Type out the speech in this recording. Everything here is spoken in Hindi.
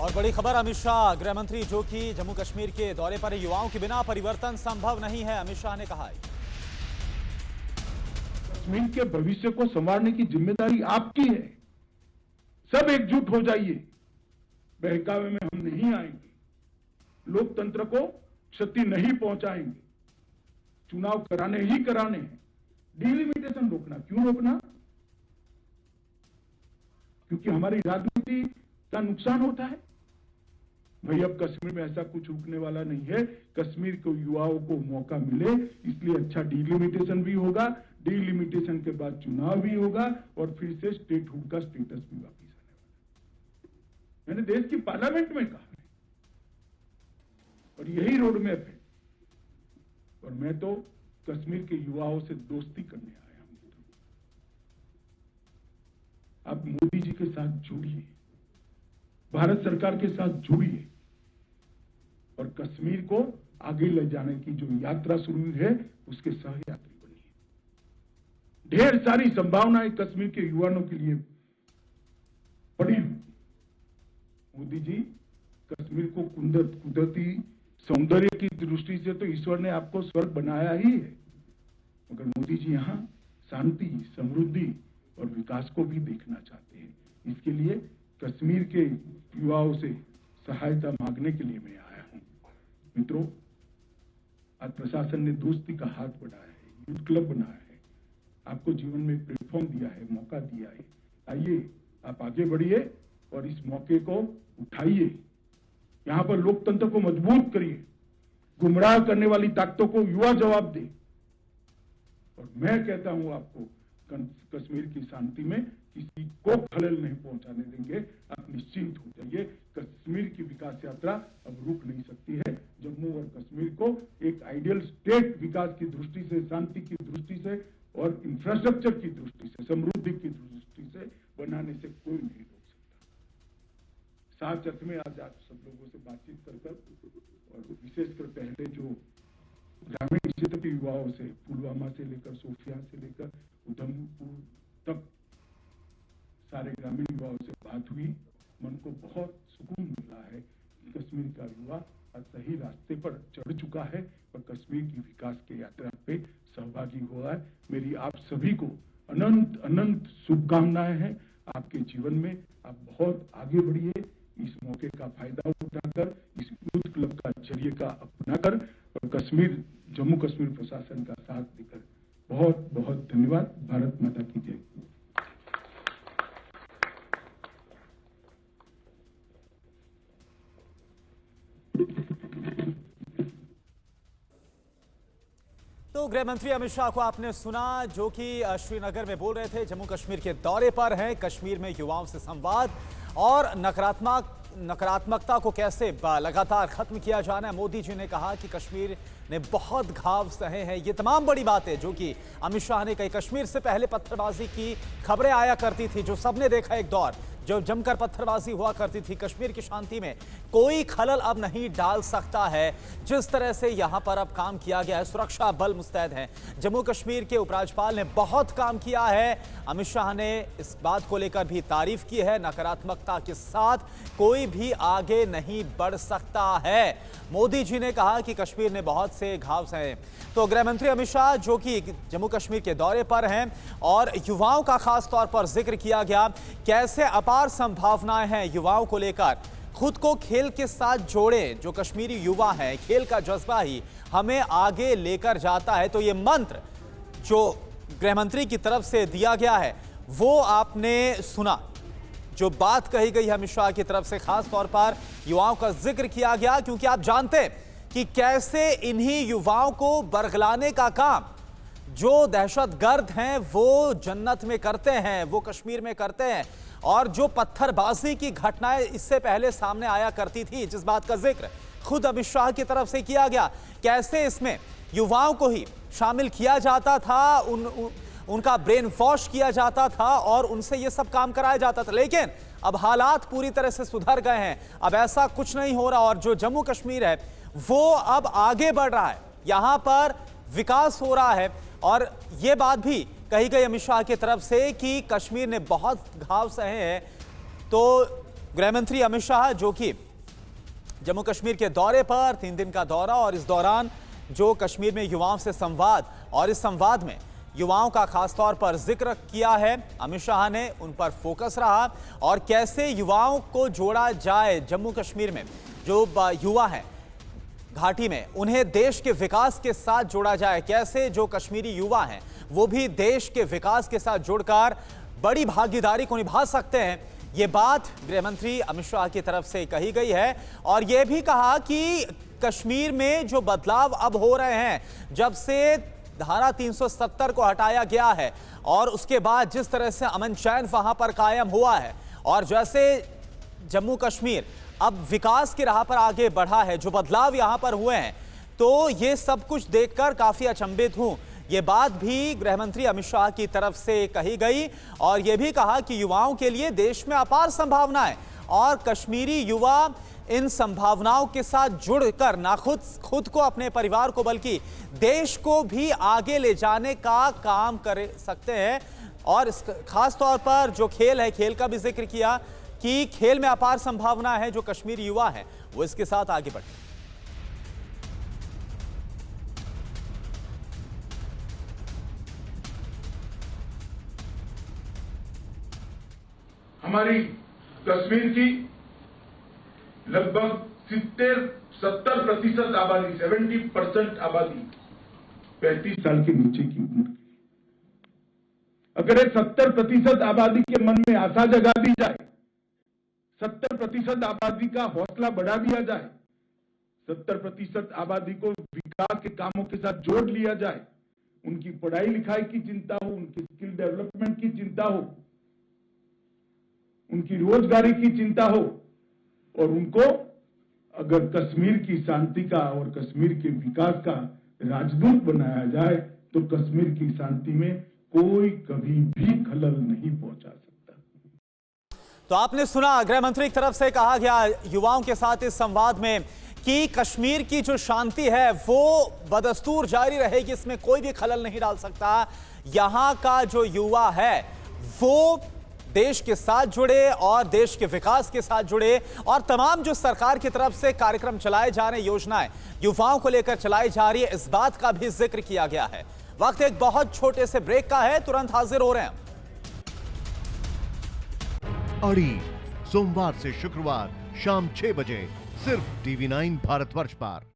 और बड़ी खबर, अमित शाह गृह मंत्री जो कि जम्मू कश्मीर के दौरे पर युवाओं के बिना परिवर्तन संभव नहीं है, अमित शाह ने कहा है। कश्मीर के भविष्य को संवारने की जिम्मेदारी आपकी है। सब एकजुट हो जाइए। बहकावे में हम नहीं आएंगे, लोकतंत्र को क्षति नहीं पहुंचाएंगे। चुनाव कराने ही कराने हैं। डिलिमिटेशन रोकना, क्यों रोकना? क्योंकि हमारी राजनीति का नुकसान होता है। भाई अब कश्मीर में ऐसा कुछ रुकने वाला नहीं है। कश्मीर के युवाओं को मौका मिले, इसलिए अच्छा डिलिमिटेशन भी होगा। डिलिमिटेशन के बाद चुनाव भी होगा और फिर से स्टेटहुड का स्टेटस भी वापिस आने वाला। मैंने देश की पार्लियामेंट में कहा है और यही रोड मैप है। और मैं तो कश्मीर के युवाओं से दोस्ती करने आया हूं। आप मोदी जी के साथ जुड़िए, भारत सरकार के साथ जुड़िए और कश्मीर को आगे ले जाने की जो यात्रा शुरू है उसके सहयात्री बनिए। ढेर सारी संभावनाएं कश्मीर के युवाओं के लिए पड़ी हुई। मोदी जी, कश्मीर को कुदरती सौंदर्य की दृष्टि से तो ईश्वर ने आपको स्वर्ग बनाया ही है, मगर मोदी जी यहाँ शांति, समृद्धि और विकास को भी देखना चाहते हैं। इसके लिए कश्मीर के युवाओं से सहायता मांगने के लिए मैं आया हूं। मित्रों, आज प्रशासन ने दोस्ती का हाथ बढ़ाया है, यूथ क्लब बनाया है, आपको जीवन में प्लेटफॉर्म दिया है, मौका दिया है। आइए, आप आगे बढ़िए और इस मौके को उठाइए। यहां पर लोकतंत्र को मजबूत करिए। गुमराह करने वाली ताकतों को युवा जवाब दे। और मैं कहता हूं आपको, कश्मीर की शांति में किसी को खलल नहीं पहुंचाने देंगे। आप निश्चिंत हो जाइए। कश्मीर की विकास यात्रा अब रुक नहीं सकती है। जम्मू और कश्मीर को एक आइडियल स्टेट विकास की दृष्टि से, शांति की दृष्टि से और इंफ्रास्ट्रक्चर की दृष्टि से, समृद्धि की दृष्टि से बनाने से कोई नहीं रोक सकता। साथ अर्थ में आज आप सब लोगों से बातचीत कर और विशेषकर पहले जो ग्रामीण क्षेत्र के युवाओं से, पुलवामा से लेकर सोफिया से लेकर उधमपुर तक सारे ग्रामीण युवाओं से बात हुई। मन को बहुत सुकून मिला है कि कश्मीर का युवा आज सही रास्ते पर चढ़ चुका है और कश्मीर की विकास की यात्रा पे सहभागी हुआ है। मेरी आप सभी को अनंत अनंत शुभकामनाएं हैं। आपके जीवन में आप बहुत आगे बढ़िए। इस मौके का फायदा उठाकर, इस यूथ क्लब का जरिए का अपनाकर और कश्मीर, जम्मू कश्मीर प्रशासन का साथ देकर बहुत बहुत धन्यवाद। भारत माता की जय। तो गृह मंत्री अमित शाह को आपने सुना, जो कि श्रीनगर में बोल रहे थे, जम्मू कश्मीर के दौरे पर हैं। कश्मीर में युवाओं से संवाद और नकारात्मकता को कैसे लगातार खत्म किया जाना है। मोदी जी ने कहा कि कश्मीर ने बहुत घाव सहे हैं। ये तमाम बड़ी बातें जो कि अमित शाह ने कही। कश्मीर से पहले पत्थरबाजी की खबरें आया करती थी, जो सबने देखा एक दौर, जो जमकर पत्थरबाजी हुआ करती थी। कश्मीर की शांति में कोई खलल अब नहीं डाल सकता है। जिस तरह से यहां पर अब काम किया गया है, सुरक्षा बल मुस्तैद हैं। जम्मू कश्मीर के उपराज्यपाल ने बहुत काम किया है। अमित शाह ने इस बात को लेकर भी तारीफ की है। नकारात्मकता के साथ कोई भी आगे नहीं बढ़ सकता है। मोदी जी ने कहा कि कश्मीर ने बहुत से घाव सहे। तो गृह मंत्री अमित शाह जो कि जम्मू कश्मीर के दौरे पर हैं और युवाओं का खास तौर पर जिक्र किया गया, कैसे अपार संभावनाएं हैं युवाओं को लेकर। खुद को खेल के साथ जोड़ें। जो कश्मीरी युवा हैं, खेल का जज्बा ही हमें आगे लेकर जाता है। तो ये मंत्र जो गृह मंत्री की तरफ से दिया गया है वो आपने सुना। जो बात कही गई है अमित शाह की तरफ से, खास तौर पर युवाओं का जिक्र किया गया, क्योंकि आप जानते हैं कि कैसे इन्हीं युवाओं को बरगलाने का काम जो दहशतगर्द हैं वो जन्नत में करते हैं, वो कश्मीर में करते हैं। और जो पत्थरबाजी की घटनाएं इससे पहले सामने आया करती थी, जिस बात का जिक्र खुद अमित शाह की तरफ से किया गया, कैसे इसमें युवाओं को ही शामिल किया जाता था, उनका ब्रेन वॉश किया जाता था और उनसे ये सब काम कराया जाता था। लेकिन अब हालात पूरी तरह से सुधर गए हैं। अब ऐसा कुछ नहीं हो रहा और जो जम्मू कश्मीर है वो अब आगे बढ़ रहा है। यहां पर विकास हो रहा है। और ये बात भी कही गई अमित शाह की तरफ से कि कश्मीर ने बहुत घाव सहे हैं। तो गृहमंत्री अमित शाह जो कि जम्मू कश्मीर के दौरे पर 3 दिन का दौरा, और इस दौरान जो कश्मीर में युवाओं से संवाद, और इस संवाद में युवाओं का खास तौर पर जिक्र किया है। अमित शाह ने उन पर फोकस रहा और कैसे युवाओं को जोड़ा जाए। जम्मू कश्मीर में जो युवा हैं घाटी में, उन्हें देश के विकास के साथ जोड़ा जाए। कैसे जो कश्मीरी युवा हैं वो भी देश के विकास के साथ जुड़कर बड़ी भागीदारी को निभा सकते हैं, ये बात गृहमंत्री अमित शाह की तरफ से कही गई है। और यह भी कहा कि कश्मीर में जो बदलाव अब हो रहे हैं, जब से धारा 370 को हटाया गया है और उसके बाद जिस तरह से अमन चैन वहां पर कायम हुआ है, और जैसे जम्मू कश्मीर अब विकास की राह पर आगे बढ़ा है, जो बदलाव यहां पर हुए हैं, तो ये सब कुछ देखकर काफी अचंभित हूं। ये बात भी गृहमंत्री अमित शाह की तरफ से कही गई, और यह भी कहा कि युवाओं के लिए देश में अपार संभावनाएं, और कश्मीरी युवा इन संभावनाओं के साथ जुड़कर ना खुद को, अपने परिवार को, बल्कि देश को भी आगे ले जाने का काम कर सकते हैं। और खास तौर पर जो खेल है, खेल का भी जिक्र किया कि खेल में अपार संभावना है। जो कश्मीरी युवा है वो इसके साथ आगे बढ़े। हमारी कश्मीर की लगभग 70% आबादी, 70% आबादी 35 साल के नीचे की उम्र की। अगर ये 70% आबादी के मन में आशा जगा दी जाए, 70% आबादी का हौसला बढ़ा दिया जाए, 70% आबादी को विकास के कामों के साथ जोड़ लिया जाए, उनकी पढ़ाई लिखाई की चिंता हो, उनकी स्किल डेवलपमेंट की चिंता हो, उनकी रोजगारी की चिंता हो, और उनको अगर कश्मीर की शांति का और कश्मीर के विकास का राजदूत बनाया जाए, तो कश्मीर की शांति में कोई कभी भी खलल नहीं पहुंचा सकता। तो आपने सुना गृह मंत्री की तरफ से कहा गया युवाओं के साथ इस संवाद में कि कश्मीर की जो शांति है वो बदस्तूर जारी रहेगी, इसमें कोई भी खलल नहीं डाल सकता। यहां का जो युवा है वो देश के साथ जुड़े और देश के विकास के साथ जुड़े, और तमाम जो सरकार की तरफ से कार्यक्रम चलाए जा रहे हैं, योजनाएं युवाओं को लेकर चलाई जा रही है, इस बात का भी जिक्र किया गया है। वक्त एक बहुत छोटे से ब्रेक का है, तुरंत हाजिर हो रहे हैं। अड़ी सोमवार से शुक्रवार शाम 6 बजे सिर्फ TV9 भारतवर्ष पर।